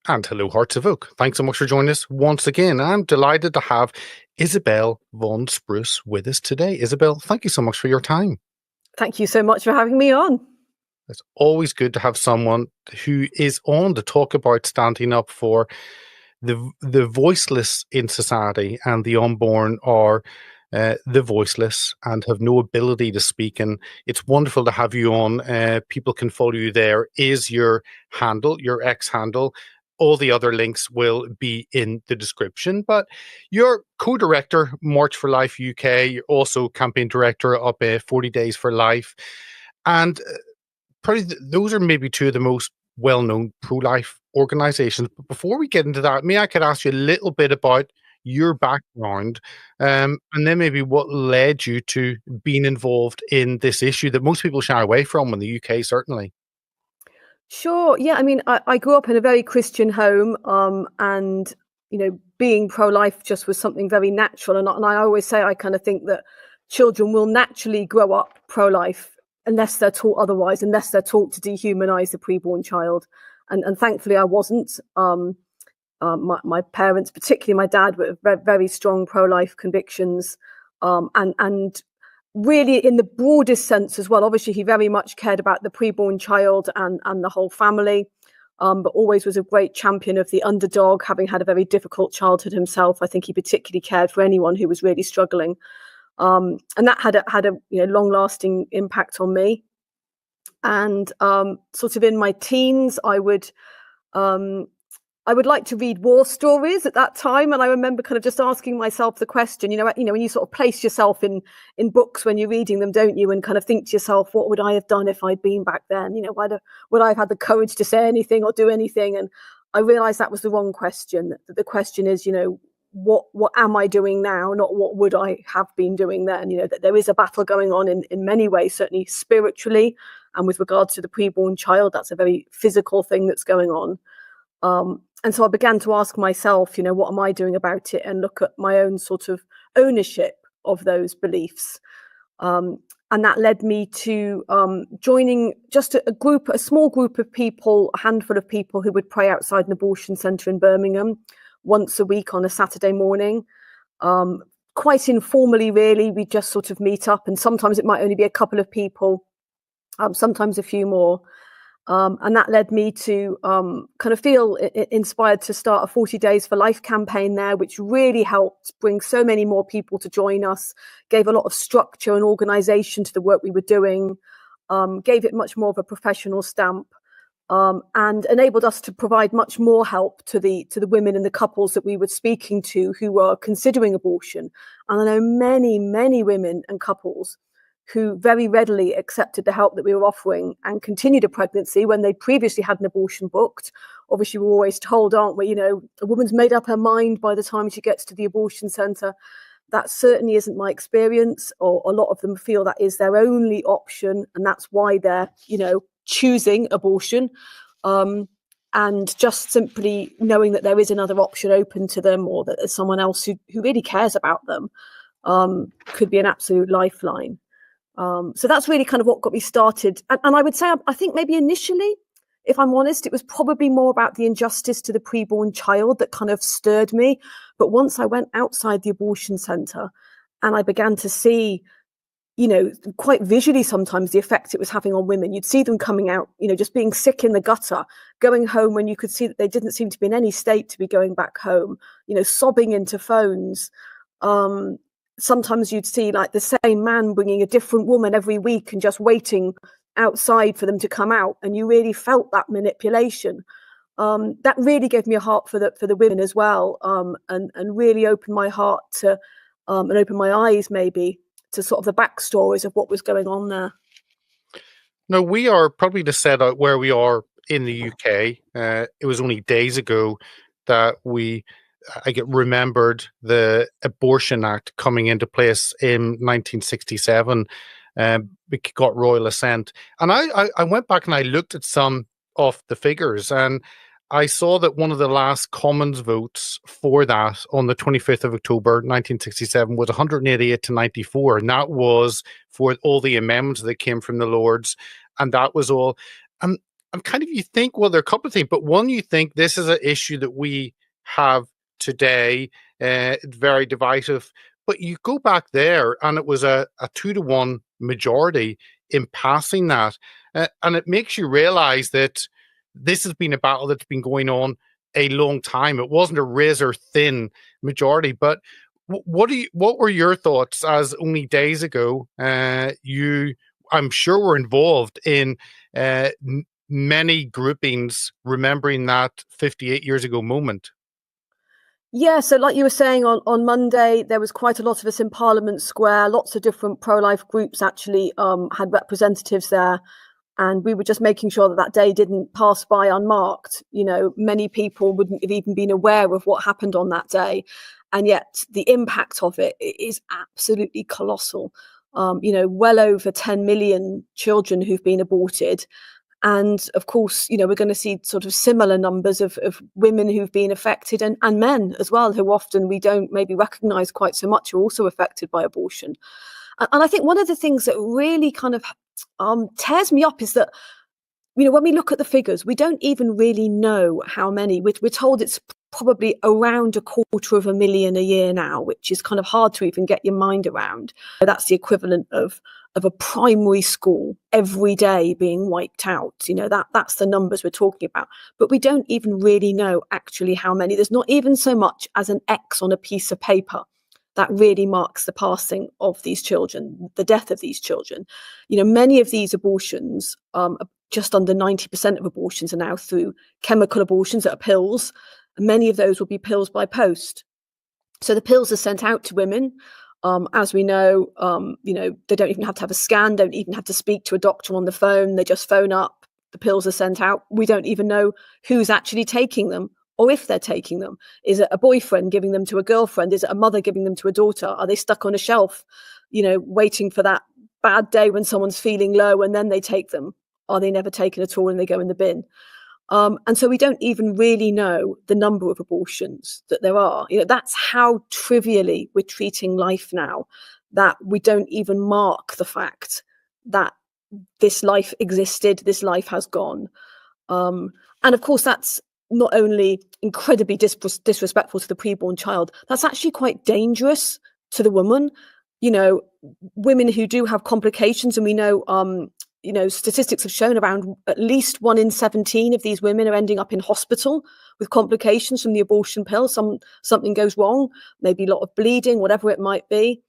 And hello, Hearts of Oak. Thanks so much for joining us once again. I'm delighted to have Isabel von Spruce with us today. Isabel, thank you so much for your time. Thank you so much for having me on. It's always good to have someone who is on to talk about standing up for the voiceless in society, and the unborn are the voiceless and have no ability to speak. And it's wonderful to have you on. People can follow you. There is your handle, your X handle. All the other links will be in the description. But you're co-director, March for Life UK. You're also campaign director up 40 Days for Life. And probably those are maybe two of the most well-known pro-life organizations. But before we get into that, I could ask you a little bit about your background, and then maybe what led you to being involved in this issue that most people shy away from in the UK, certainly. Sure. Yeah. I mean, I grew up in a very Christian home, and being pro-life just was something very natural. And I always say I kind of think that children will naturally grow up pro-life unless they're taught otherwise, unless they're taught to dehumanize the preborn child. And thankfully, I wasn't. My parents, particularly my dad, were very strong pro-life convictions, and really in the broadest sense as well. Obviously, he very much cared about the preborn child and the whole family, but always was a great champion of the underdog, having had a very difficult childhood himself. I think he particularly cared for anyone who was really struggling, and that had a long-lasting impact on me. And sort of in my teens, I would like to read war stories at that time. And I remember kind of just asking myself the question, when you sort of place yourself in books when you're reading them, don't you? And kind of think to yourself, what would I have done if I'd been back then? Would I have had the courage to say anything or do anything? And I realized that was the wrong question. That the question is, what am I doing now? Not what would I have been doing then? That there is a battle going on in many ways, certainly spiritually. And with regards to the preborn child, that's a very physical thing that's going on. And so I began to ask myself, what am I doing about it, and look at my own sort of ownership of those beliefs. And that led me to joining just a small group of people, a handful of people who would pray outside an abortion centre in Birmingham once a week on a Saturday morning. Quite informally, really, we just sort of meet up, and sometimes it might only be a couple of people, sometimes a few more. And that led me to kind of feel inspired to start a 40 Days for Life campaign there, which really helped bring so many more people to join us, gave a lot of structure and organisation to the work we were doing, gave it much more of a professional stamp, and enabled us to provide much more help to the women and the couples that we were speaking to who were considering abortion. And I know many, many women and couples who very readily accepted the help that we were offering and continued a pregnancy when they previously had an abortion booked. Obviously, we're always told, aren't we, a woman's made up her mind by the time she gets to the abortion centre. That certainly isn't my experience, or a lot of them feel that is their only option, and that's why they're, choosing abortion. And just simply knowing that there is another option open to them, or that there's someone else who really cares about them, could be an absolute lifeline. So that's really kind of what got me started. And I would say, I think maybe initially, if I'm honest, it was probably more about the injustice to the preborn child that kind of stirred me. But once I went outside the abortion centre and I began to see, quite visually sometimes the effect it was having on women, you'd see them coming out, just being sick in the gutter, going home when you could see that they didn't seem to be in any state to be going back home, sobbing into phones. Sometimes you'd see like the same man bringing a different woman every week and just waiting outside for them to come out. And you really felt that manipulation. That really gave me a heart for the women as well, and really opened my heart to, and opened my eyes maybe to sort of the backstories of what was going on there. Now, we are probably to set out where we are in the UK. It was only days ago that I get remembered the Abortion Act coming into place in 1967. It got royal assent. And I went back and I looked at some of the figures, and I saw that one of the last Commons votes for that on the 25th of October 1967 was 188 to 94. And that was for all the amendments that came from the Lords. And that was all. and kind of you think, well, there are a couple of things, but one, you think this is an issue that we have today, very divisive. But you go back there, and it was a 2-to-1 majority in passing that, and it makes you realize that this has been a battle that's been going on a long time. It wasn't a razor thin majority. But what were your thoughts as only days ago you, I'm sure, were involved in many groupings remembering that 58 years ago moment? Yeah, so like you were saying, on Monday, there was quite a lot of us in Parliament Square. Lots of different pro-life groups actually had representatives there. And we were just making sure that that day didn't pass by unmarked. You know, many people wouldn't have even been aware of what happened on that day. And yet the impact of it is absolutely colossal. You know, well over 10 million children who've been aborted. And of course, you know, we're going to see sort of similar numbers of women who've been affected, and men as well, who often we don't maybe recognize quite so much, are also affected by abortion. And I think one of the things that really kind of tears me up is that, you know, when we look at the figures, we don't even really know how many. We're told it's probably around 250,000 a year now, which is kind of hard to even get your mind around. That's the equivalent of a primary school every day being wiped out. You know, that's the numbers we're talking about. But we don't even really know actually how many. There's not even so much as an X on a piece of paper that really marks the passing of these children, the death of these children. You know, many of these abortions, just under 90% of abortions, are now through chemical abortions that are pills. And many of those will be pills by post. So the pills are sent out to women. As we know, you know, they don't even have to have a scan, don't even have to speak to a doctor on the phone. They just phone up, the pills are sent out. We don't even know who's actually taking them, or if they're taking them. Is it a boyfriend giving them to a girlfriend? Is it a mother giving them to a daughter? Are they stuck on a shelf, you know, waiting for that bad day when someone's feeling low and then they take them? Are they never taken at all and they go in the bin? And so we don't even really know the number of abortions that there are. You know, that's how trivially we're treating life now, that we don't even mark the fact that this life existed, this life has gone. And of course, that's not only incredibly disrespectful to the preborn child, that's actually quite dangerous to the woman. You know, women who do have complications, and we know, you know, statistics have shown around at least 1 in 17 of these women are ending up in hospital with complications from the abortion pill. Something goes wrong, maybe a lot of bleeding, whatever it might be.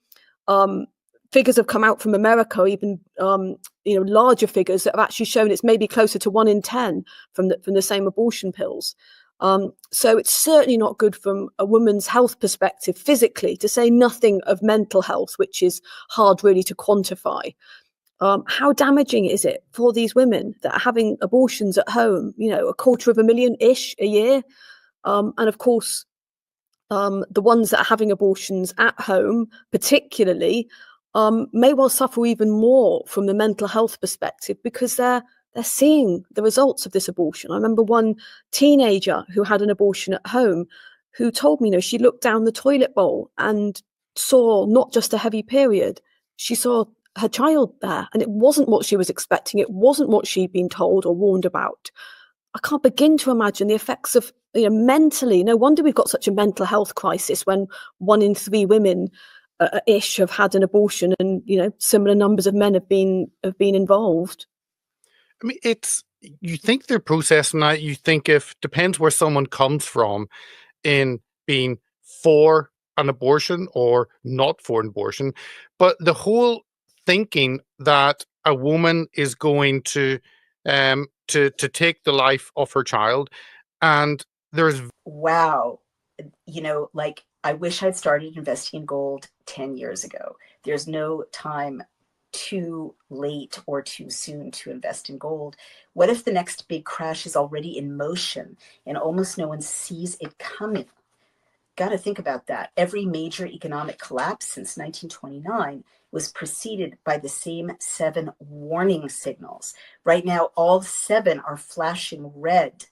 Figures have come out from America, even you know, larger figures that have actually shown it's maybe closer to 1 in 10 from the same abortion pills. So it's certainly not good from a woman's health perspective physically, to say nothing of mental health, which is hard really to quantify. How damaging is it for these women that are having abortions at home? You know, 250,000-ish a year. And of course, the ones that are having abortions at home, particularly, may well suffer even more from the mental health perspective, because they're seeing the results of this abortion. I remember one teenager who had an abortion at home who told me, you know, she looked down the toilet bowl and saw not just a heavy period, she saw her child there, and it wasn't what she was expecting. It wasn't what she'd been told or warned about. I can't begin to imagine the effects of, you know, mentally. No wonder we've got such a mental health crisis when 1 in 3 women ish have had an abortion, and, you know, similar numbers of men have been involved. I mean, it's, you think they're processing that. You think, if depends where someone comes from in being for an abortion or not for an abortion, but the whole thinking that a woman is going to take the life of her child, and there's, wow, you know, like, I wish I'd started investing in gold 10 years ago. There's no time too late or too soon to invest in gold. What if the next big crash is already in motion and almost no one sees it coming? Got to think about that. Every major economic collapse since 1929 was preceded by the same 7 warning signals. Right now, all 7 are flashing red.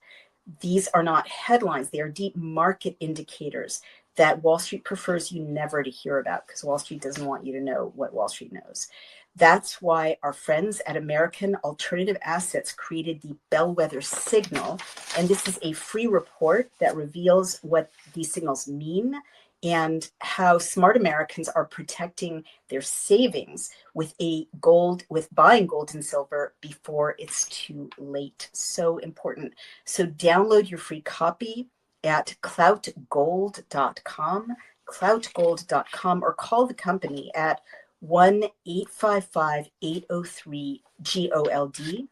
These are not headlines. They are deep market indicators that Wall Street prefers you never to hear about, because Wall Street doesn't want you to know what Wall Street knows. That's why our friends at American Alternative Assets created the Bellwether Signal. And this is a free report that reveals what these signals mean and how smart Americans are protecting their savings with buying gold and silver before it's too late. So important. So download your free copy at cloutgold.com, or call the company at 1-855-803-GOLD.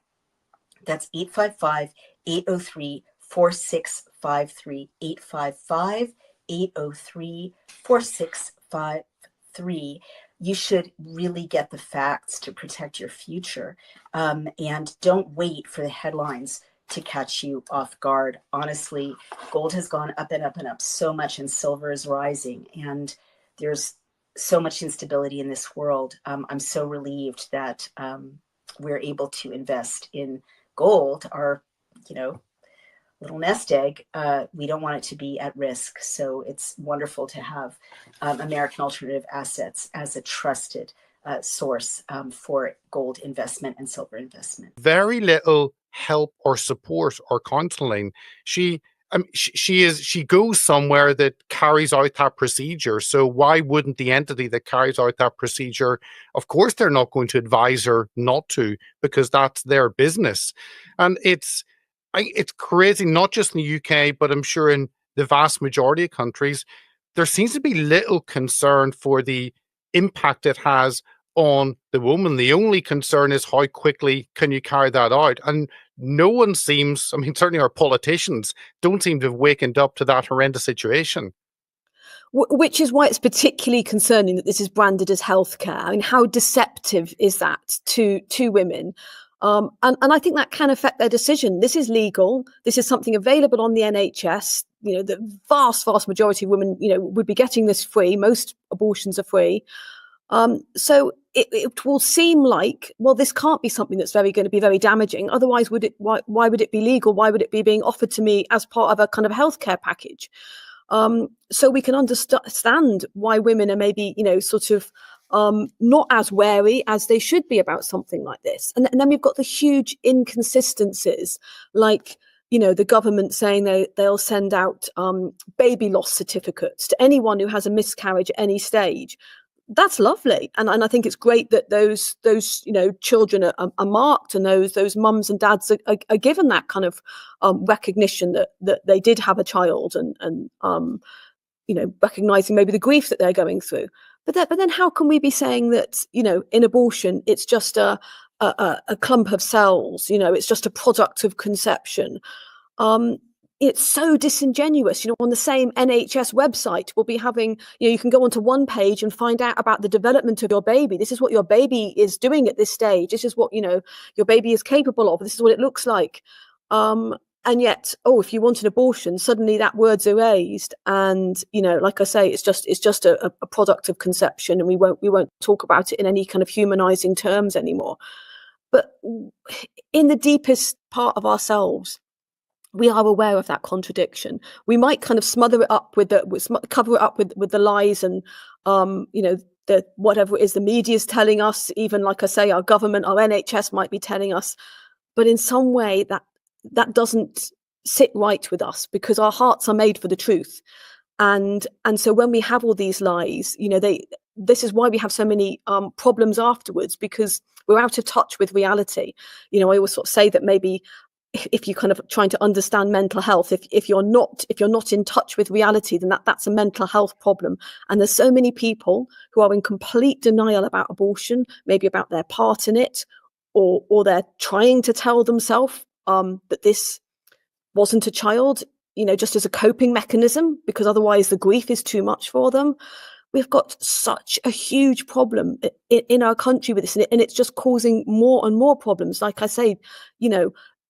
That's 855-803-4653, 855-803-4653. You should really get the facts to protect your future, and don't wait for the headlines to catch you off guard. Honestly, gold has gone up and up and up so much, and silver is rising, and there's so much instability in this world. I'm so relieved that we're able to invest in gold, our, little nest egg. We don't want it to be at risk. So it's wonderful to have American Alternative Assets as a trusted source for gold investment and silver investment. Very little help or support or counseling. She goes somewhere that carries out that procedure. So why wouldn't the entity that carries out that procedure? Of course, they're not going to advise her not to, because that's their business. And it's crazy, not just in the UK, but I'm sure in the vast majority of countries, there seems to be little concern for the impact it has on the woman. The only concern is how quickly can you carry that out? And no one seems, certainly our politicians don't seem to have wakened up to that horrendous situation. Which is why it's particularly concerning that this is branded as healthcare. How deceptive is that to women? And I think that can affect their decision. This is legal. This is something available on the NHS. The vast majority of women, would be getting this free. Most abortions are free. So it will seem like, well, this can't be something that's going to be very damaging. Otherwise, why would it be legal? Why would it be being offered to me as part of a kind of healthcare package? So we can understand why women are maybe, not as wary as they should be about something like this. And then we've got the huge inconsistencies, like, the government saying they'll send out baby loss certificates to anyone who has a miscarriage at any stage. That's lovely, and I think it's great that those children are marked, and those mums and dads are given that kind of recognition that they did have a child, and recognizing maybe the grief that they're going through. But then how can we be saying that in abortion it's just a clump of cells? It's just a product of conception. It's so disingenuous. On the same NHS website, we'll be having, you can go onto one page and find out about the development of your baby. This is what your baby is doing at this stage. This is what, your baby is capable of. This is what it looks like. And yet, if you want an abortion, suddenly that word's erased. And, like I say, it's just a product of conception, and we won't talk about it in any kind of humanizing terms anymore. But in the deepest part of ourselves, we are aware of that contradiction. We might kind of cover it up with the lies and, the whatever it is the media is telling us. Even, like I say, our government, our NHS might be telling us, but in some way that doesn't sit right with us, because our hearts are made for the truth. And so when we have all these lies, this is why we have so many problems afterwards, because we're out of touch with reality. I always sort of say that maybe, if you're kind of trying to understand mental health, if you're not in touch with reality, then that's a mental health problem. And there's so many people who are in complete denial about abortion, maybe about their part in it, or they're trying to tell themselves that this wasn't a child, just as a coping mechanism, because otherwise the grief is too much for them. We've got such a huge problem in our country with this, and it's just causing more and more problems. Like I say,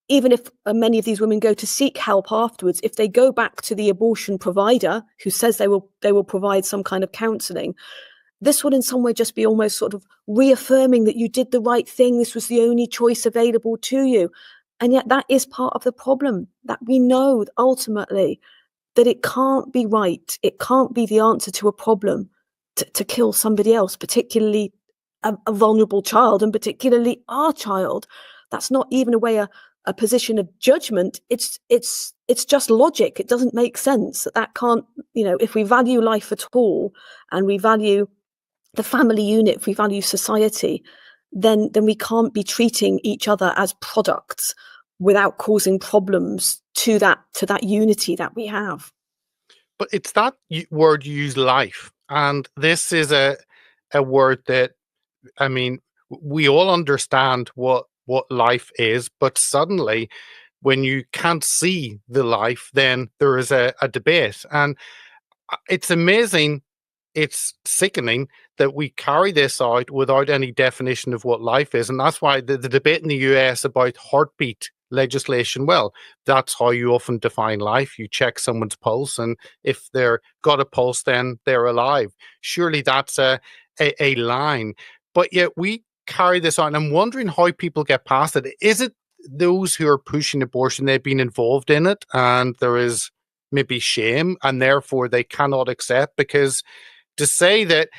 even if many of these women go to seek help afterwards, if they go back to the abortion provider who says they will provide some kind of counselling, this would in some way just be almost sort of reaffirming that you did the right thing. This was the only choice available to you. And yet that is part of the problem, that we know ultimately that it can't be right. It can't be the answer to a problem to kill somebody else, particularly a vulnerable child, and particularly our child. That's not even a position of judgment. It's just logic. It doesn't make sense that can't, if we value life at all, and we value the family unit, if we value society, then we can't be treating each other as products without causing problems to that unity that we have. But it's that word you use, life, and this is a word that, I mean, we all understand what life is, but suddenly when you can't see the life, then there is a debate. And it's amazing, it's sickening that we carry this out without any definition of what life is. And that's why the debate in the US about heartbeat legislation, well, that's how you often define life. You check someone's pulse, and if they're got a pulse, then they're alive. Surely that's a line. But yet we carry this on. I'm wondering how people get past it. Is it those who are pushing abortion, they've been involved in it, and there is maybe shame, and therefore they cannot accept? Because to say that,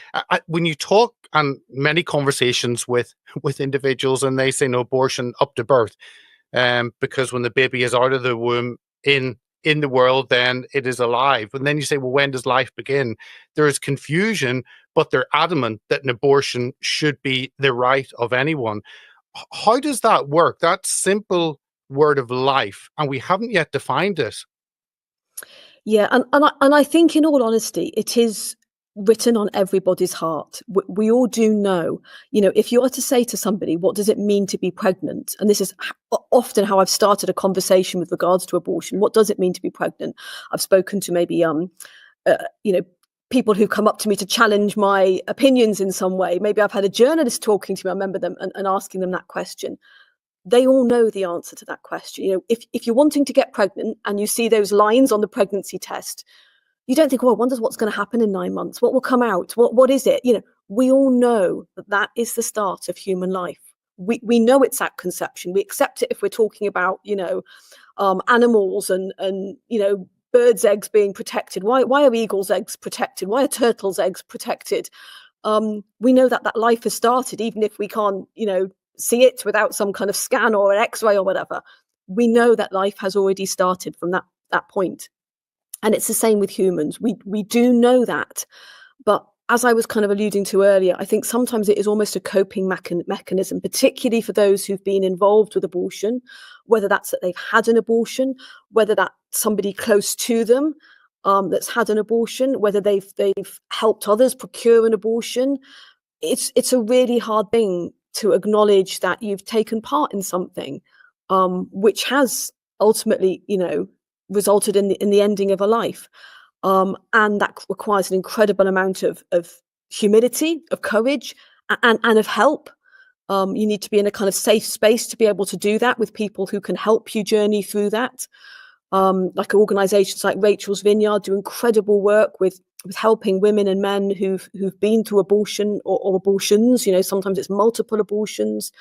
when you talk and many conversations with individuals, and they say no abortion up to birth, because when the baby is out of the womb in the world, then it is alive. And then you say, well, when does life begin? There is confusion, but they're adamant that an abortion should be the right of anyone. How does that work? That simple word of life, and we haven't yet defined it. Yeah, and I think, in all honesty, it is written on everybody's heart. We all do know, if you are to say to somebody, what does it mean to be pregnant? And this is often how I've started a conversation with regards to abortion. What does it mean to be pregnant? I've spoken to maybe, people who come up to me to challenge my opinions in some way. Maybe I've had a journalist talking to me, I remember them, and asking them that question. They all know the answer to that question. If you're wanting to get pregnant and you see those lines on the pregnancy test, you don't think, oh, I wonder what's going to happen in 9 months. What will come out? What is it? We all know that is the start of human life. We know it's at conception. We accept it if we're talking about, animals and birds' eggs being protected. Why are eagles' eggs protected? Why are turtles' eggs protected? We know that life has started, even if we can't, see it without some kind of scan or an X-ray or whatever. We know that life has already started from that point. And it's the same with humans. We do know that. But as I was kind of alluding to earlier, I think sometimes it is almost a coping mechanism, particularly for those who've been involved with abortion, whether that's that they've had an abortion, whether that's somebody close to them that's had an abortion, whether they've helped others procure an abortion. It's a really hard thing to acknowledge that you've taken part in something which has ultimately, resulted in the ending of a life. And that requires an incredible amount of humility, of courage, and of help. You need to be in a kind of safe space to be able to do that, with people who can help you journey through that. Like organizations like Rachel's Vineyard do incredible work with helping women and men who've been through abortion or abortions. Sometimes it's multiple abortions.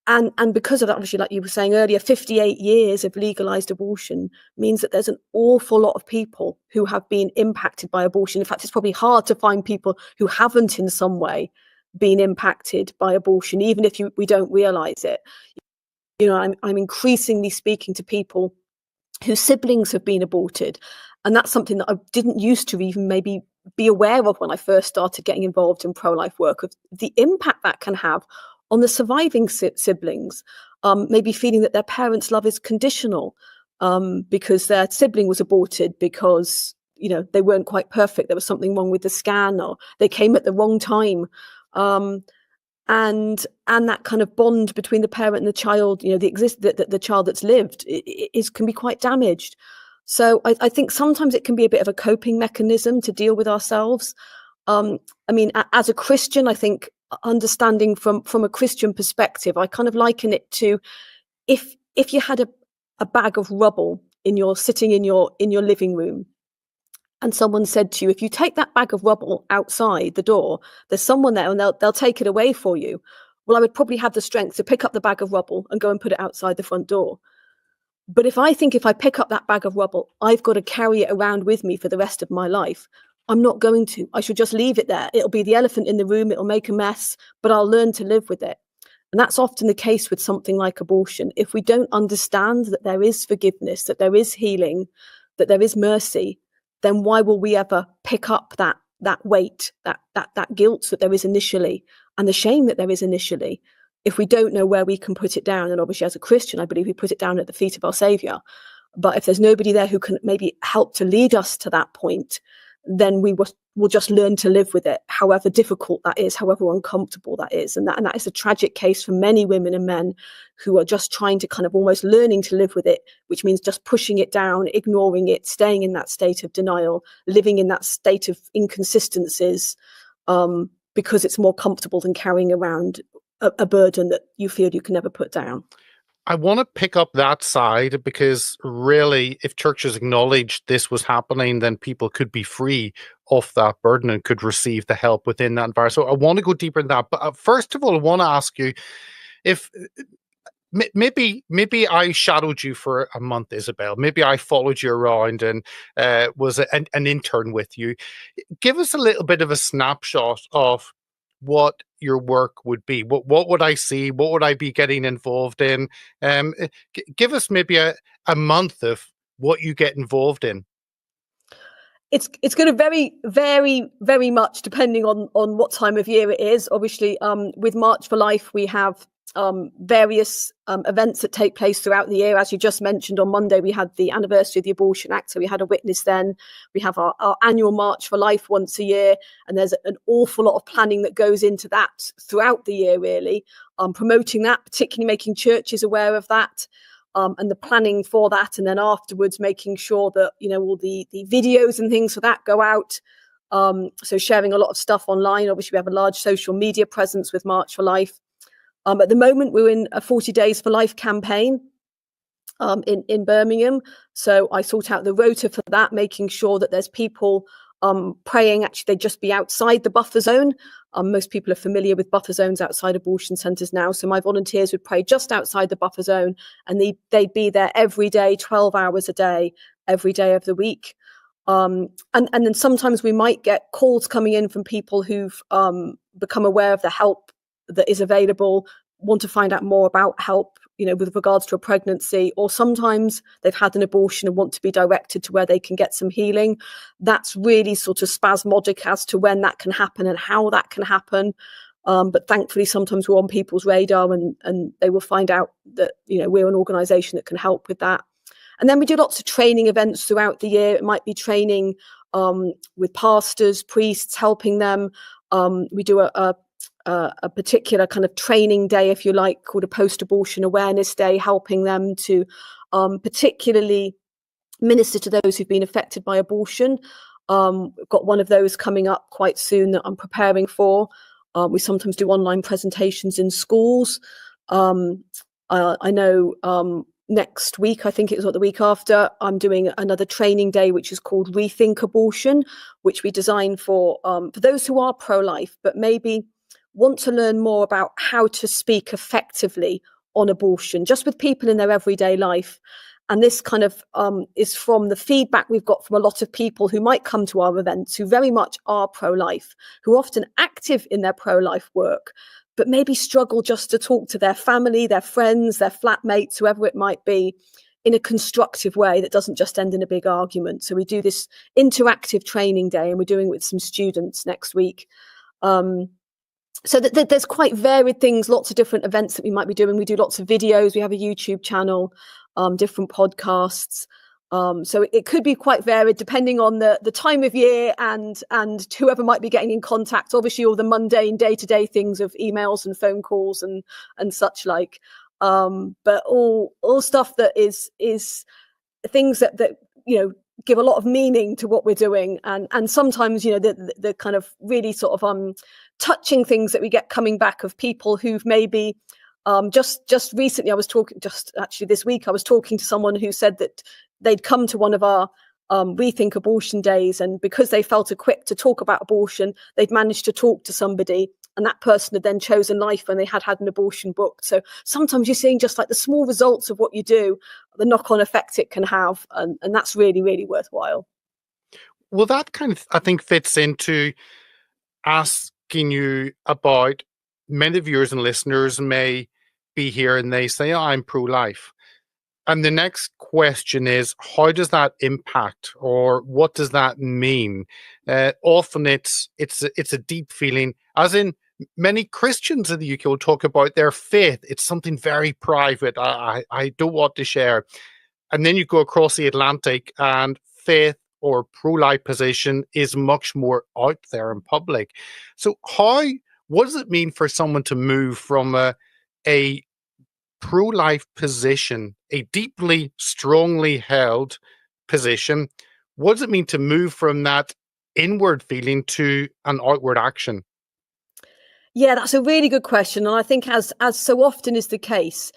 And because of that, obviously, like you were saying earlier, 58 years of legalized abortion means that there's an awful lot of people who have been impacted by abortion. In fact, it's probably hard to find people who haven't in some way been impacted by abortion, even if we don't realize it. I'm increasingly speaking to people whose siblings have been aborted. And that's something that I didn't used to even maybe be aware of when I first started getting involved in pro-life work, of the impact that can have on the surviving siblings, maybe feeling that their parents' love is conditional because their sibling was aborted because, they weren't quite perfect. There was something wrong with the scan, or they came at the wrong time. And that kind of bond between the parent and the child, the child that's lived can be quite damaged. So I think sometimes it can be a bit of a coping mechanism to deal with ourselves. As a Christian, I think understanding from a Christian perspective, I kind of liken it to if you had a bag of rubble sitting in your living room, and someone said to you, if you take that bag of rubble outside the door, there's someone there and they'll take it away for you. Well, I would probably have the strength to pick up the bag of rubble and go and put it outside the front door. But if I pick up that bag of rubble, I've got to carry it around with me for the rest of my life, I'm not going to. I should just leave it there. It'll be the elephant in the room. It'll make a mess, but I'll learn to live with it. And that's often the case with something like abortion. If we don't understand that there is forgiveness, that there is healing, that there is mercy, then why will we ever pick up that weight, that guilt that there is initially, and the shame that there is initially, if we don't know where we can put it down? And obviously, as a Christian, I believe we put it down at the feet of our Saviour. But if there's nobody there who can maybe help to lead us to that point, then we'll just learn to live with it, however difficult that is, however uncomfortable that is. And that is a tragic case for many women and men who are just trying to kind of almost learning to live with it, which means just pushing it down, ignoring it, staying in that state of denial, living in that state of inconsistencies, because it's more comfortable than carrying around a burden that you feel you can never put down. I want to pick up that side, because really, if churches acknowledged this was happening, then people could be free of that burden and could receive the help within that environment. So I want to go deeper in that. But first of all, I want to ask you if maybe I shadowed you for a month, Isabel. Maybe I followed you around and was an intern with you. Give us a little bit of a snapshot of what your work would be. What would I see? What would I be getting involved in? Give us maybe a month of what you get involved in. It's going to vary very much depending on what time of year it is. Obviously, with March for Life, we have various events that take place throughout the year. As you just mentioned, on Monday we had the anniversary of the Abortion Act, so we had a witness then. We have our annual March for Life once a year, and there's an awful lot of planning that goes into that throughout the year, really, promoting that, particularly making churches aware of that, and the planning for that, and then afterwards making sure that, you know, all the videos and things for that go out. So sharing a lot of stuff online. Obviously, we have a large social media presence with March for Life. At the moment, we're in a 40 Days for Life campaign in Birmingham. So I sort out the rota for that, making sure that there's people praying. Actually, they'd just be outside the buffer zone. Most people are familiar with buffer zones outside abortion centres now. So my volunteers would pray just outside the buffer zone, and they'd be there every day, 12 hours a day, every day of the week. And then sometimes we might get calls coming in from people who've become aware of the help that is available, want to find out more about help, you know, with regards to a pregnancy, or sometimes they've had an abortion and want to be directed to where they can get some healing. That's really sort of spasmodic as to when that can happen and how that can happen. But thankfully, sometimes we're on people's radar, and they will find out that, you know, we're an organisation that can help with that. And then we do lots of training events throughout the year. It might be training with pastors, priests, helping them. We do a particular kind of training day, if you like, called a post-abortion awareness day, helping them to particularly minister to those who've been affected by abortion. We've got one of those coming up quite soon that I'm preparing for. We sometimes do online presentations in schools. I know next week, I think it was the week after, I'm doing another training day, which is called Rethink Abortion, which we designed for those who are pro-life, but maybe want to learn more about how to speak effectively on abortion, just with people in their everyday life. And this kind of is from the feedback we've got from a lot of people who might come to our events, who very much are pro-life, who are often active in their pro-life work, but maybe struggle just to talk to their family, their friends, their flatmates, whoever it might be, in a constructive way that doesn't just end in a big argument. So we do this interactive training day, and we're doing it with some students next week. So there's quite varied things, lots of different events that we might be doing. We do lots of videos. We have a YouTube channel, different podcasts. So it could be quite varied depending on the time of year and whoever might be getting in contact. Obviously, all the mundane day-to-day things of emails and phone calls and such like. But all stuff that is things that you know, give a lot of meaning to what we're doing, and sometimes, you know, the kind of really sort of touching things that we get coming back of people who've maybe just recently, actually this week I was talking to someone who said that they'd come to one of our Rethink Abortion days, and because they felt equipped to talk about abortion, they'd managed to talk to somebody, and that person had then chosen life when they had an abortion booked. So sometimes you're seeing just like the small results of what you do, the knock-on effect it can have, and that's really, really worthwhile. well, that kind of, I think, fits into asking you about, many viewers and listeners may be here and they say, oh, I'm pro-life. And the next question is, how does that impact, or what does that mean? Often it's a deep feeling, as in many Christians in the UK will talk about their faith. It's something very private. I don't want to share. And then you go across the Atlantic, and faith or pro-life position is much more out there in public. So what does it mean for someone to move from a pro-life position, a deeply, strongly held position? What does it mean to move from that inward feeling to an outward action? Yeah, that's a really good question. And I think as so often is the case,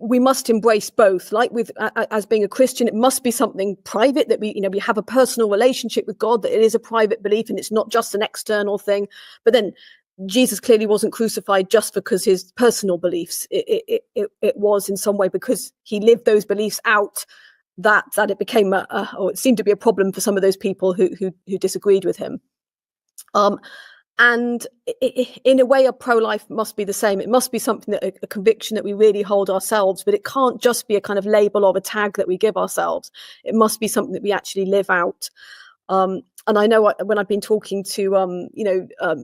we must embrace both. Like with as being a Christian, it must be something private, that we have a personal relationship with God, that it is a private belief and it's not just an external thing. But then Jesus clearly wasn't crucified just because his personal beliefs. It was in some way because he lived those beliefs out, that it became or it seemed to be a problem for some of those people who disagreed with him. And in a way, a pro-life must be the same. It must be something that a conviction that we really hold ourselves, but it can't just be a kind of label or a tag that we give ourselves. It must be something that we actually live out. And I know when I've been talking to,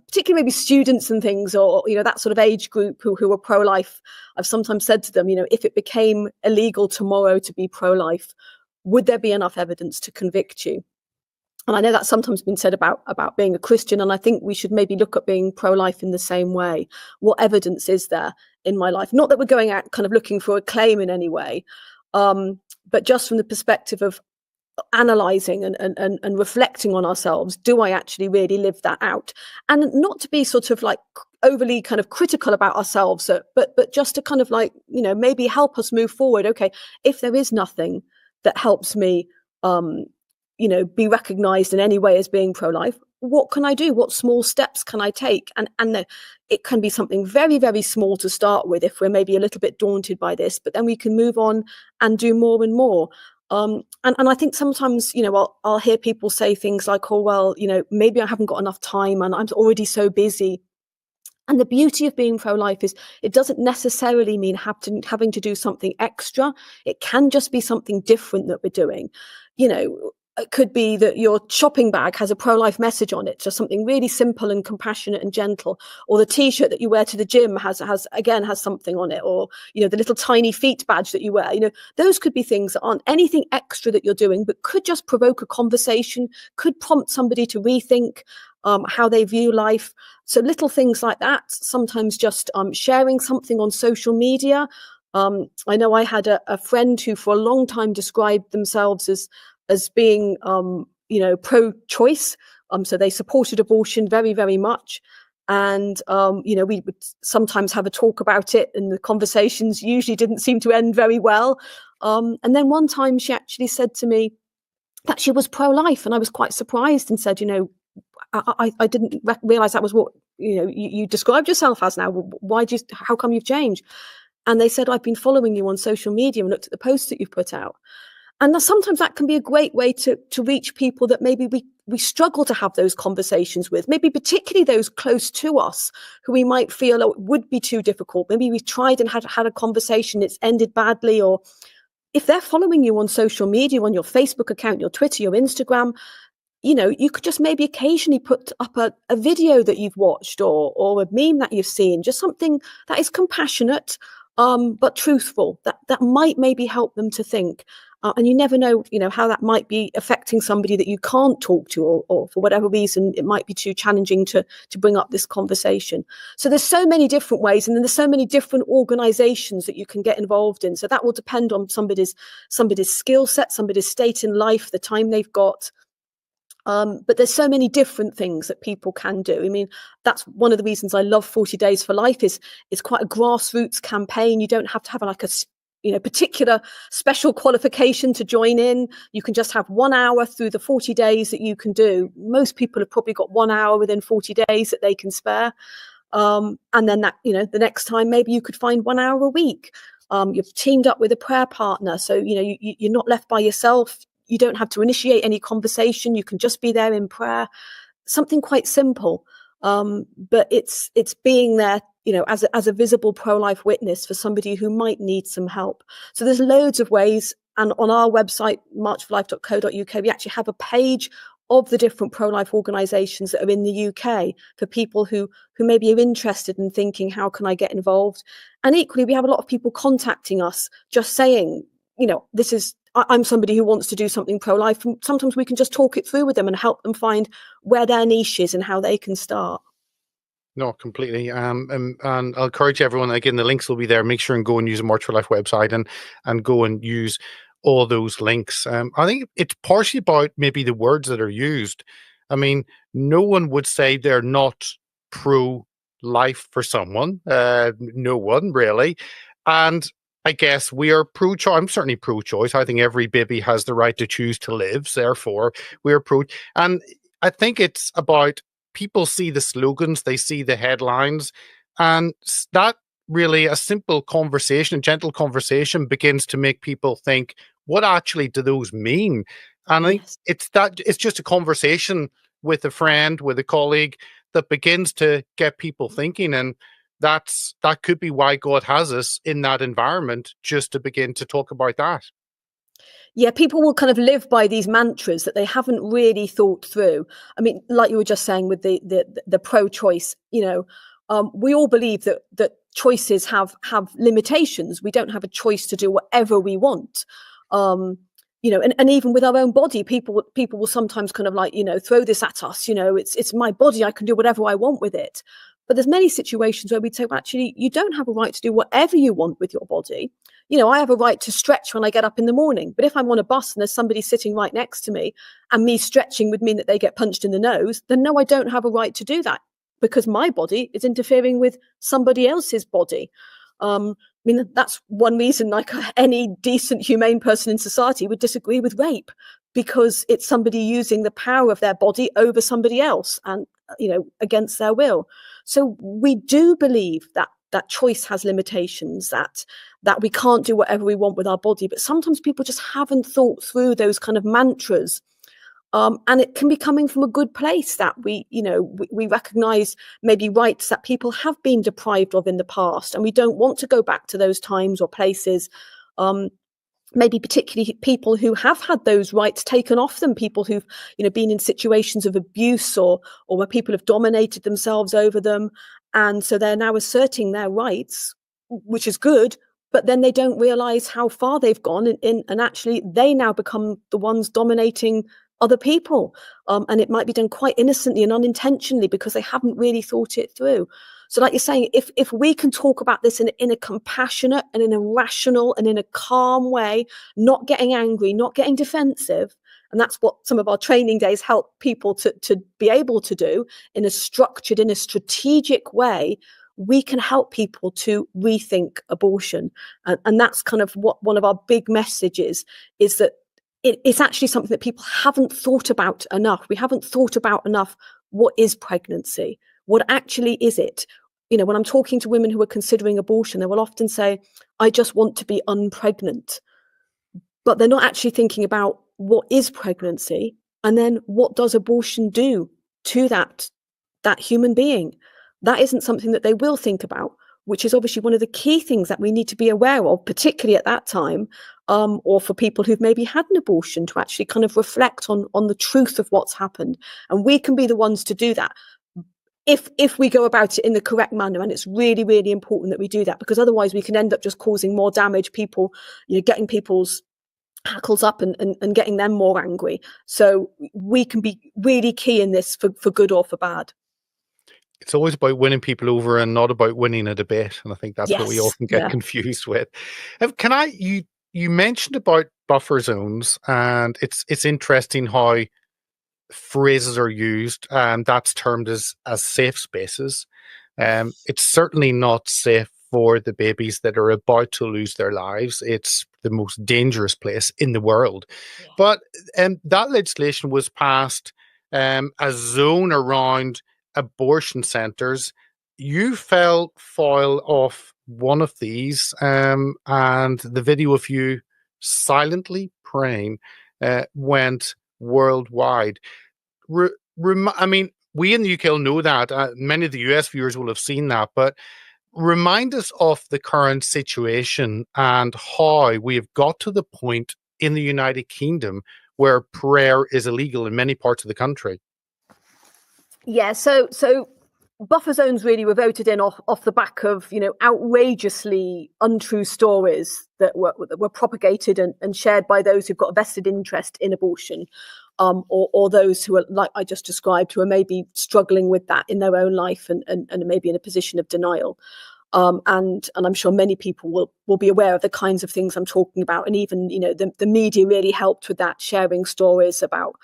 particularly maybe students and things, or, that sort of age group who are pro-life, I've sometimes said to them, if it became illegal tomorrow to be pro-life, would there be enough evidence to convict you? And I know that's sometimes been said about being a Christian, and I think we should maybe look at being pro-life in the same way. What evidence is there in my life? Not that we're going out kind of looking for a claim in any way, but just from the perspective of analysing and reflecting on ourselves. Do I actually really live that out? And not to be sort of like overly kind of critical about ourselves, but just to kind of like, maybe help us move forward. Okay, if there is nothing that helps me be recognized in any way as being pro-life, what can I do? What small steps can I take? And it can be something very, very small to start with if we're maybe a little bit daunted by this, but then we can move on and do more and more. And I think sometimes, I'll hear people say things like, oh, well, maybe I haven't got enough time and I'm already so busy. And the beauty of being pro-life is it doesn't necessarily mean having to do something extra. It can just be something different that we're doing. It could be that your shopping bag has a pro-life message on it, just something really simple and compassionate and gentle, or the T-shirt that you wear to the gym has something on it, or the little tiny feet badge that you wear. Those could be things that aren't anything extra that you're doing, but could just provoke a conversation, could prompt somebody to rethink how they view life. So little things like that. Sometimes just sharing something on social media. I know I had a friend who for a long time described themselves as being, pro-choice. So they supported abortion very, very much. And, we would sometimes have a talk about it, and the conversations usually didn't seem to end very well. And then one time she actually said to me that she was pro-life, and I was quite surprised and said, I didn't realize that was what, you described yourself as now. How come you've changed? And they said, I've been following you on social media and looked at the posts that you've put out. And sometimes that can be a great way to reach people that maybe we struggle to have those conversations with, maybe particularly those close to us who we might feel it would be too difficult. Maybe we've tried and had a conversation, it's ended badly. Or if they're following you on social media, on your Facebook account, your Twitter, your Instagram, you could just maybe occasionally put up a video that you've watched or a meme that you've seen, just something that is compassionate, but truthful, that might maybe help them to think. And you never know, how that might be affecting somebody that you can't talk to, or for whatever reason, it might be too challenging to bring up this conversation. So there's so many different ways, and then there's so many different organizations that you can get involved in. So that will depend on somebody's skill set, somebody's state in life, the time they've got. But there's so many different things that people can do. I mean, that's one of the reasons I love 40 Days for Life. It's quite a grassroots campaign. You don't have to have like a particular special qualification to join in. You can just have 1 hour through the 40 days that you can do. Most people have probably got 1 hour within 40 days that they can spare. And then that, the next time maybe you could find 1 hour a week. You've teamed up with a prayer partner. So, you're not left by yourself. you don't have to initiate any conversation. You can just be there in prayer. Something quite simple. But it's being there, as a visible pro-life witness for somebody who might need some help. So there's loads of ways. And on our website, marchforlife.co.uk, we actually have a page of the different pro-life organisations that are in the UK for people who maybe are interested in thinking, how can I get involved? And equally, we have a lot of people contacting us just saying, I'm somebody who wants to do something pro-life. And sometimes we can just talk it through with them and help them find where their niche is and how they can start. No, completely. And I'll encourage everyone, again, the links will be there. Make sure and go and use the March for Life website and go and use all those links. I think it's partially about maybe the words that are used. I mean, no one would say they're not pro-life for someone. No one really. And I guess we are pro-choice. I'm certainly pro-choice. I think every baby has the right to choose to live. Therefore, we are pro. And I think it's about people see the slogans, they see the headlines, and that really a simple conversation, a gentle conversation begins to make people think, what actually do those mean? And I think it's just a conversation with a friend, with a colleague that begins to get people thinking. And that could be why God has us in that environment, just to begin to talk about that. Yeah, people will kind of live by these mantras that they haven't really thought through. I mean, like you were just saying with the pro-choice, we all believe that choices have limitations. We don't have a choice to do whatever we want. And even with our own body, people will sometimes kind of like, throw this at us. It's my body. I can do whatever I want with it. But there's many situations where we'd say, well, actually, you don't have a right to do whatever you want with your body. I have a right to stretch when I get up in the morning. But if I'm on a bus and there's somebody sitting right next to me and me stretching would mean that they get punched in the nose, then no, I don't have a right to do that because my body is interfering with somebody else's body. That's one reason like any decent, humane person in society would disagree with rape, because it's somebody using the power of their body over somebody else and, against their will. So we do believe that choice has limitations, that we can't do whatever we want with our body. But sometimes people just haven't thought through those kind of mantras. And it can be coming from a good place that we recognize maybe rights that people have been deprived of in the past. And we don't want to go back to those times or places. Maybe particularly people who have had those rights taken off them, people who've been in situations of abuse or where people have dominated themselves over them. And so they're now asserting their rights, which is good, but then they don't realize how far they've gone and actually they now become the ones dominating other people. And it might be done quite innocently and unintentionally because they haven't really thought it through. So like you're saying, if we can talk about this in a compassionate and in a rational and in a calm way, not getting angry, not getting defensive, and that's what some of our training days help people to be able to do in a structured, in a strategic way, we can help people to rethink abortion. And that's kind of what one of our big messages is, that it's actually something that people haven't thought about enough. We haven't thought about enough. What is pregnancy? What actually is it? When I'm talking to women who are considering abortion, they will often say, I just want to be unpregnant. But they're not actually thinking about what is pregnancy, and then what does abortion do to that human being. That isn't something that they will think about, which is obviously one of the key things that we need to be aware of, particularly at that time, or for people who've maybe had an abortion, to actually kind of reflect on the truth of what's happened. And we can be the ones to do that if we go about it in the correct manner. And it's really, really important that we do that, because otherwise we can end up just causing more damage, people, getting people's hackles up and getting them more angry. So we can be really key in this for good or for bad. It's always about winning people over and not about winning a debate. And I think that's what we often get confused with. You mentioned about buffer zones, and it's interesting how phrases are used, and that's termed as safe spaces. It's certainly not safe for the babies that are about to lose their lives. It's the most dangerous place in the world. Yeah. But that legislation was passed, a zone around abortion centres. You fell foul of one of these, and the video of you silently praying. went worldwide. I mean, we in the UK will know that. Many of the US viewers will have seen that, but remind us of the current situation and how we have got to the point in the United Kingdom where prayer is illegal in many parts of the country. Yeah, so buffer zones really were voted in off the back of, you know, outrageously untrue stories that were propagated and shared by those who've got a vested interest in abortion, or those who are, like I just described, who are maybe struggling with that in their own life and maybe in a position of denial. And I'm sure many people will be aware of the kinds of things I'm talking about. And even, you know, the media really helped with that, sharing stories about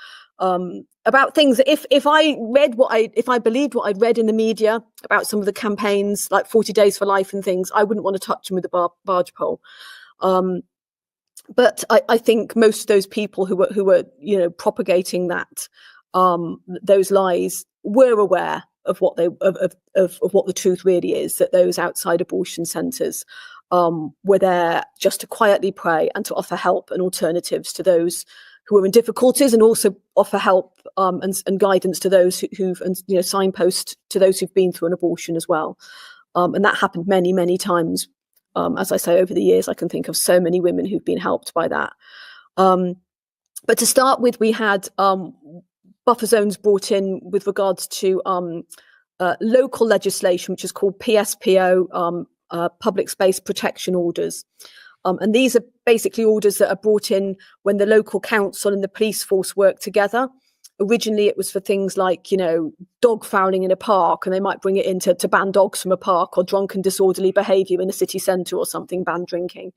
things that if I believed what I'd read in the media about some of the campaigns like 40 Days for Life and things, I wouldn't want to touch them with a barge pole. But I think most of those people who were you know, propagating that those lies were aware of what what the truth really is, that those outside abortion centres were there just to quietly pray and to offer help and alternatives to those who are in difficulties, and also offer help and guidance to those who've, and, you know, signpost to those who've been through an abortion as well. And that happened many times. As I say, over the years, I can think of so many women who've been helped by that. But to start with, we had buffer zones brought in with regards to local legislation, which is called PSPO, Public Space Protection Orders. And these are basically orders that are brought in when the local council and the police force work together. Originally, it was for things like, you know, dog fouling in a park, and they might bring it in to ban dogs from a park, or drunken disorderly behaviour in a city centre or something, ban drinking.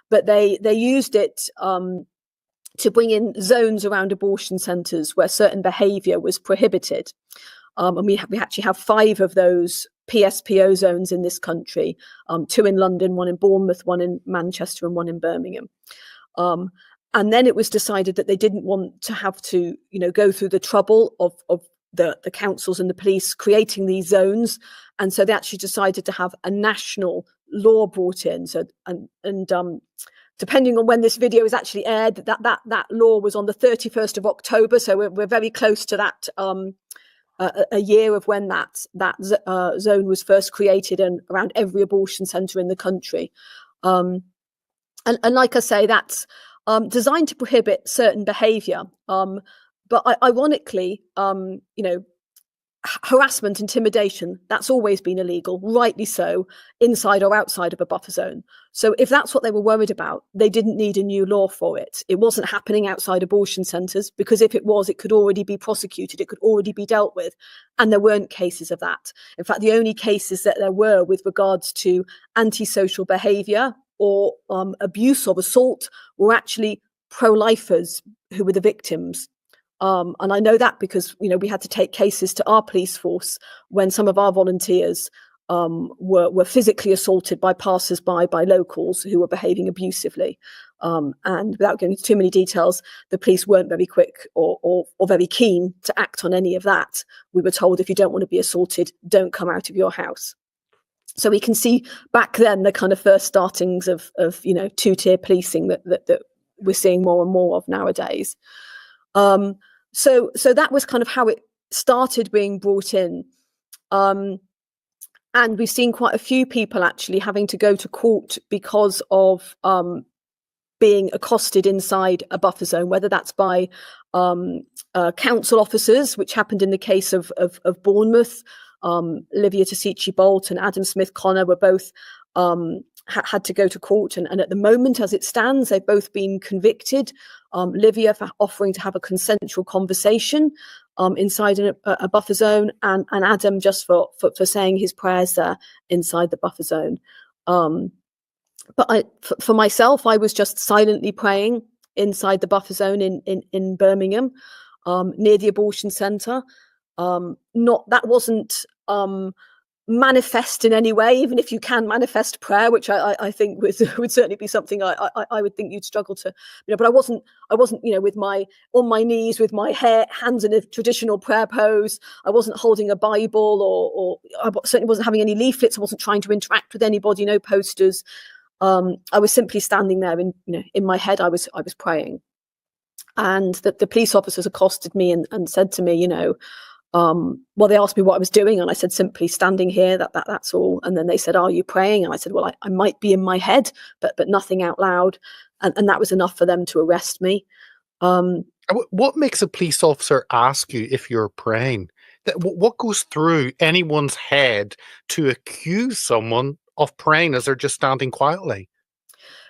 But they used it to bring in zones around abortion centres where certain behaviour was prohibited. And we actually have 5 of those PSPO zones in this country, 2 in London, 1 in Bournemouth, 1 in Manchester, and 1 in Birmingham. And then it was decided that they didn't want to have to, you know, go through the trouble of the councils and the police creating these zones. And so they actually decided to have a national law brought in. So, and depending on when this video is actually aired, that law was on the 31st of October. So we're very close to that, a year of when that zone was first created, and around every abortion centre in the country. And like I say, that's designed to prohibit certain behaviour. But ironically, you know, harassment, intimidation, that's always been illegal, rightly so, inside or outside of a buffer zone. So if that's what they were worried about, they didn't need a new law for it. It wasn't happening outside abortion centres, because if it was, it could already be prosecuted, it could already be dealt with. And there weren't cases of that. In fact, the only cases that there were with regards to antisocial behaviour or abuse or assault were actually pro-lifers who were the victims. And I know that because, you know, we had to take cases to our police force when some of our volunteers were physically assaulted by passers-by, by locals who were behaving abusively. And without going into too many details, the police weren't very quick or very keen to act on any of that. We were told, if you don't want to be assaulted, don't come out of your house. So we can see back then the kind of first startings of you know, 2-tier policing that we're seeing more and more of nowadays. So that was kind of how it started being brought in. And we've seen quite a few people actually having to go to court because of being accosted inside a buffer zone, whether that's by council officers, which happened in the case of Bournemouth. Livia Tisici-Bolt and Adam Smith-Connor were both had to go to court, and at the moment, as it stands, they've both been convicted. Livia for offering to have a consensual conversation inside a buffer zone, and Adam just for saying his prayers there inside the buffer zone. But for myself, I was just silently praying inside the buffer zone in Birmingham, near the abortion centre. That wasn't manifest in any way, even if you can manifest prayer, which I think would certainly be something I would think you'd struggle to, you know. But I wasn't, you know, on my knees with my hands in a traditional prayer pose. I wasn't holding a Bible, or I certainly wasn't having any leaflets. I wasn't trying to interact with anybody, no posters. I was simply standing there in my head. I was praying. And the police officers accosted me and said to me, well, they asked me what I was doing, and I said simply standing here. That's all. And then they said, "Are you praying?" And I said, "Well, I might be in my head, but nothing out loud." And that was enough for them to arrest me. What makes a police officer ask you if you're praying? What goes through anyone's head to accuse someone of praying as they're just standing quietly?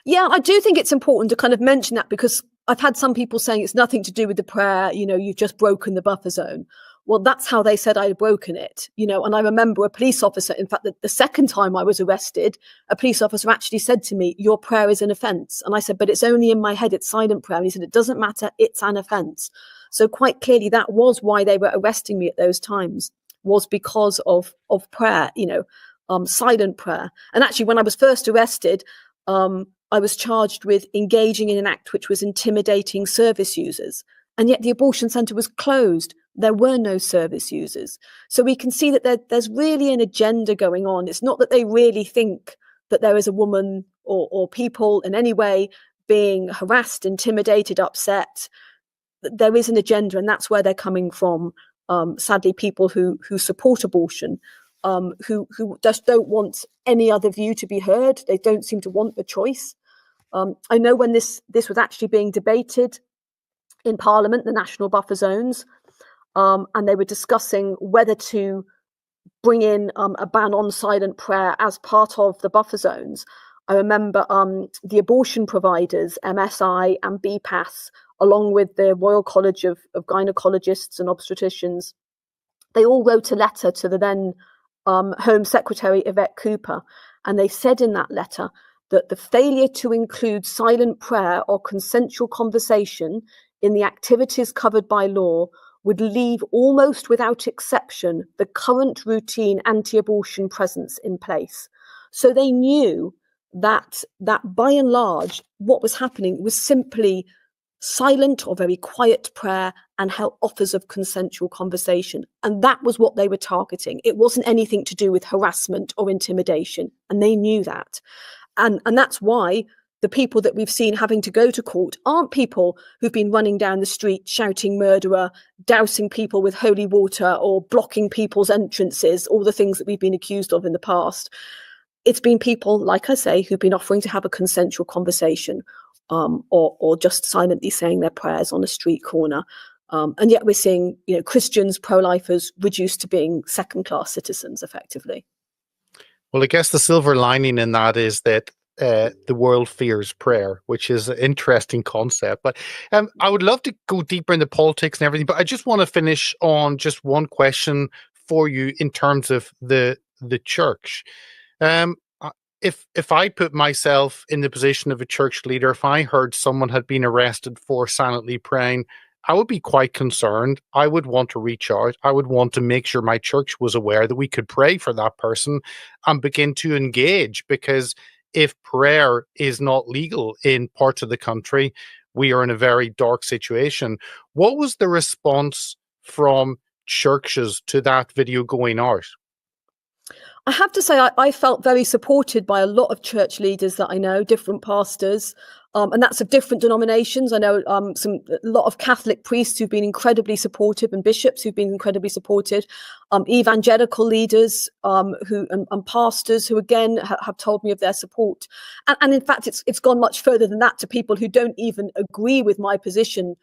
Yeah, I do think it's important to kind of mention that, because I've had some people saying it's nothing to do with the prayer, you've just broken the buffer zone. Well, that's how they said I'd broken it, and I remember a police officer, in fact, the second time I was arrested, a police officer actually said to me, "Your prayer is an offence." And I said, "But it's only in my head, it's silent prayer." And he said, "It doesn't matter, it's an offence." So quite clearly, that was why they were arresting me at those times, was because of prayer, silent prayer. And actually, when I was first arrested, I was charged with engaging in an act which was intimidating service users. And yet the abortion centre was closed. There were no service users. So we can see that there's really an agenda going on. It's not that they really think that there is a woman or people in any way being harassed, intimidated, upset. There is an agenda, and that's where they're coming from. Sadly, people who support abortion, who just don't want any other view to be heard. They don't seem to want the choice. I know when this was actually being debated in Parliament, the national buffer zones, and they were discussing whether to bring in a ban on silent prayer as part of the buffer zones. I remember the abortion providers, MSI and BPAS, along with the Royal College of Gynecologists and Obstetricians, they all wrote a letter to the then Home Secretary Yvette Cooper, and they said in that letter that the failure to include silent prayer or consensual conversation in the activities covered by law would leave almost without exception the current routine anti-abortion presence in place. So they knew that by and large, what was happening was simply silent or very quiet prayer and offers of consensual conversation. And that was what they were targeting. It wasn't anything to do with harassment or intimidation. And they knew that. And that's why the people that we've seen having to go to court aren't people who've been running down the street shouting murderer, dousing people with holy water, or blocking people's entrances, all the things that we've been accused of in the past. It's been people, like I say, who've been offering to have a consensual conversation, or just silently saying their prayers on a street corner. And yet we're seeing, Christians, pro-lifers reduced to being second-class citizens, effectively. Well, I guess the silver lining in that is that the world fears prayer, which is an interesting concept. But I would love to go deeper into politics and everything, but I just want to finish on just one question for you in terms of the church. If I put myself in the position of a church leader, if I heard someone had been arrested for silently praying, I would be quite concerned. I would want to reach out. I would want to make sure my church was aware that we could pray for that person and begin to engage, because if prayer is not legal in parts of the country, we are in a very dark situation. What was the response from churches to that video going out? I have to say, I felt very supported by a lot of church leaders that I know, different pastors, and that's of different denominations. I know a lot of Catholic priests who've been incredibly supportive, and bishops who've been incredibly supportive, evangelical leaders and pastors who, again, have told me of their support. And in fact, it's gone much further than that, to people who don't even agree with my position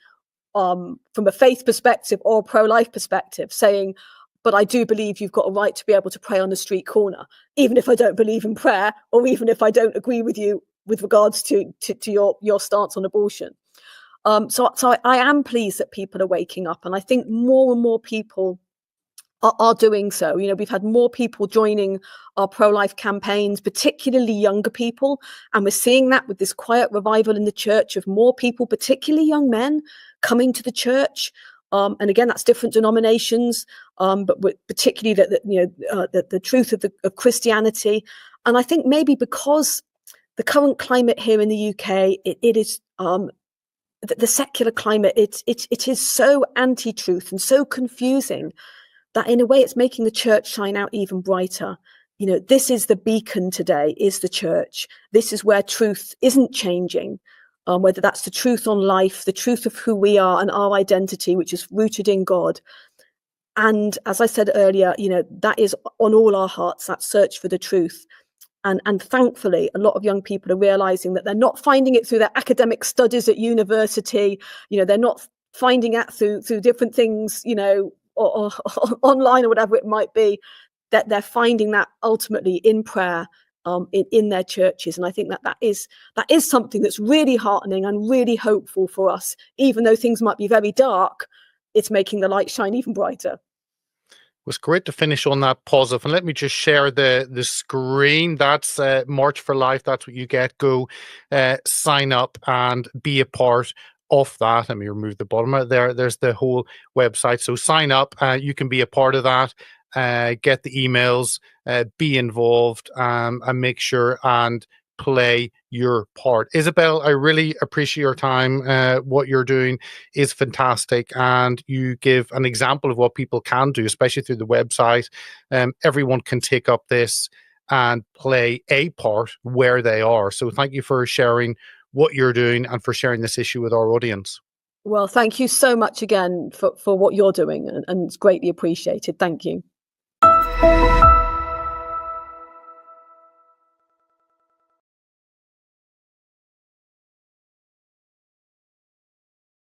from a faith perspective or pro-life perspective, saying, "But I do believe you've got a right to be able to pray on the street corner, even if I don't believe in prayer, or even if I don't agree with you with regards to your stance on abortion." So I am pleased that people are waking up, and I think more and more people are doing so. We've had more people joining our pro-life campaigns, particularly younger people, and we're seeing that with this quiet revival in the church of more people, particularly young men, coming to the church. And again, that's different denominations, but particularly the truth of Christianity. And I think maybe because the current climate here in the UK, it is the secular climate. It is so anti-truth and so confusing that in a way it's making the church shine out even brighter. This is the beacon today, is the church. This is where truth isn't changing. whether that's the truth on life, the truth of who we are and our identity, which is rooted in God. And as I said earlier, that is on all our hearts, that search for the truth. And thankfully, a lot of young people are realizing that they're not finding it through their academic studies at university. They're not finding it through different things, or online or whatever it might be, that they're finding that ultimately in prayer, in their churches. And I think that is something that's really heartening and really hopeful for us. Even though things might be very dark, it's making the light shine even brighter. It was great to finish on that positive. And let me just share the screen. That's March for Life. That's what you get. Go sign up and be a part of that. Let me remove the bottom out there. There's the whole website. So sign up. You can be a part of that. Get the emails. Be involved. And make sure and play your part. Isabel, I really appreciate your time. What you're doing is fantastic, and you give an example of what people can do, especially through the website. Everyone can take up this and play a part where they are. So thank you for sharing what you're doing and for sharing this issue with our audience. Well, thank you so much again for what you're doing, and it's greatly appreciated. Thank you.